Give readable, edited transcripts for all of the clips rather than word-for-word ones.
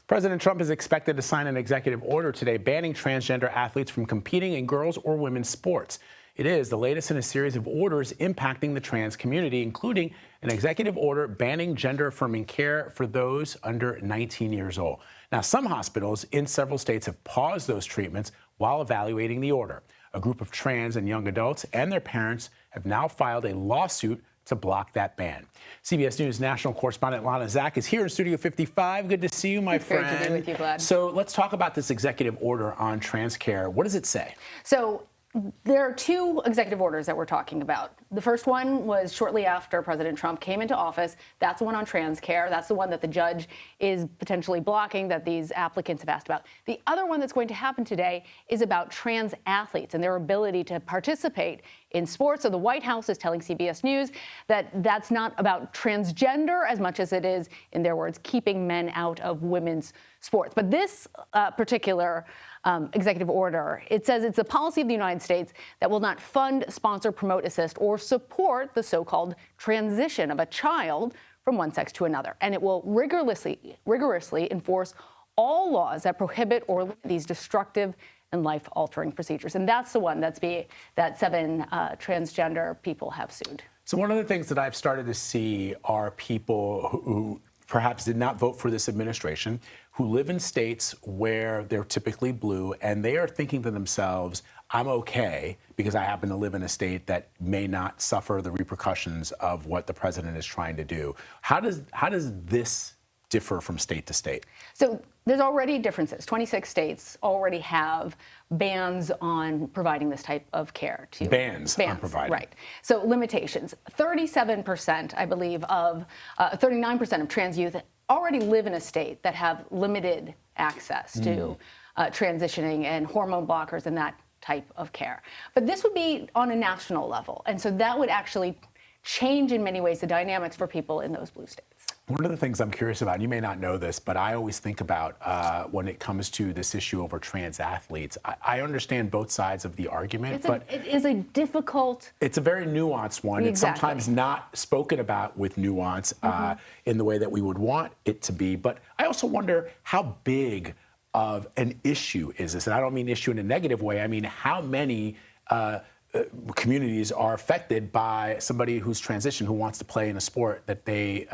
President Trump is expected to sign an executive order today banning transgender athletes from competing in girls' or women's sports. It is the latest in a series of orders impacting the trans community, including an executive order banning gender-affirming care for those under 19 years old. Now, some hospitals in several states have paused those treatments while evaluating the order. A group of trans and young adults and their parents have now filed a lawsuit to block that ban. CBS News national correspondent Lana Zak is here in Studio 55. Good to see you, my friend. Great to be with you, Vlad. So let's talk about this executive order on trans care. What does it say? So there are two executive orders that we're talking about. The first one was shortly after President Trump came into office. That's the one on trans care. That's the one that the judge is potentially blocking, that these applicants have asked about. The other one that's going to happen today is about trans athletes and their ability to participate in sports. So the White House is telling CBS News that that's not about transgender as much as it is, in their words, keeping men out of women's sports. But this particular executive order, it says it's a policy of the United States that will not fund, sponsor, promote, assist, or support the so-called transition of a child from one sex to another. And it will rigorously enforce all laws that prohibit or limit these destructive and life-altering procedures. And that's the one that 7 transgender people have sued. So one of the things that I've started to see are people who perhaps did not vote for this administration, who live in states where they're typically blue, and they are thinking to themselves, I'm okay because I happen to live in a state that may not suffer the repercussions of what the president is trying to do. How does this differ from state to state? So there's already differences. 26 states already have bans on providing this type of care to bans on providing. Right. So limitations. 37%, I believe, of 39% of trans youth already live in a state that have limited access to transitioning and hormone blockers and that type of care. But this would be on a national level. And so that would actually change in many ways the dynamics for people in those blue states. One of the things I'm curious about, and you may not know this, but I always think about when it comes to this issue over trans athletes, I understand both sides of the argument, but it is a difficult... It's a very nuanced one. Exactly. It's sometimes not spoken about with nuance in the way that we would want it to be. But I also wonder how big of an issue is this? And I don't mean issue in a negative way. I mean, how many communities are affected by somebody who's transitioned, who wants to play in a sport that they...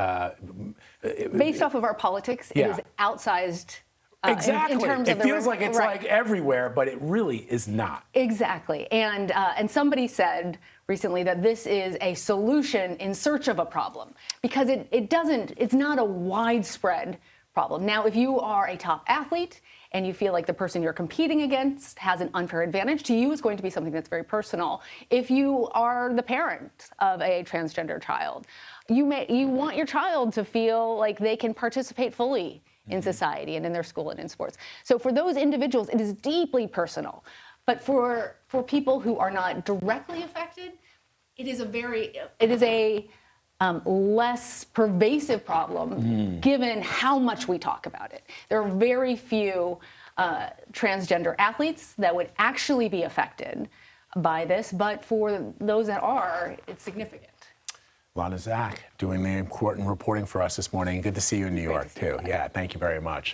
Based off of our politics, it is outsized exactly. in terms of it feels like it's like everywhere, but it really is not. Exactly. And somebody said recently that this is a solution in search of a problem, because it's not a widespread problem. Now, if you are a top athlete and you feel like the person you're competing against has an unfair advantage, to you it's going to be something that's very personal. If you are the parent of a transgender child, you want your child to feel like they can participate fully in society and in their school and in sports. So for those individuals, it is deeply personal. But for people who are not directly affected, it is a less pervasive problem given how much we talk about it. There are very few transgender athletes that would actually be affected by this, but for those that are, it's significant. Lana Zak doing the important reporting for us this morning. Good to see you in New York, too. Yeah, thank you very much.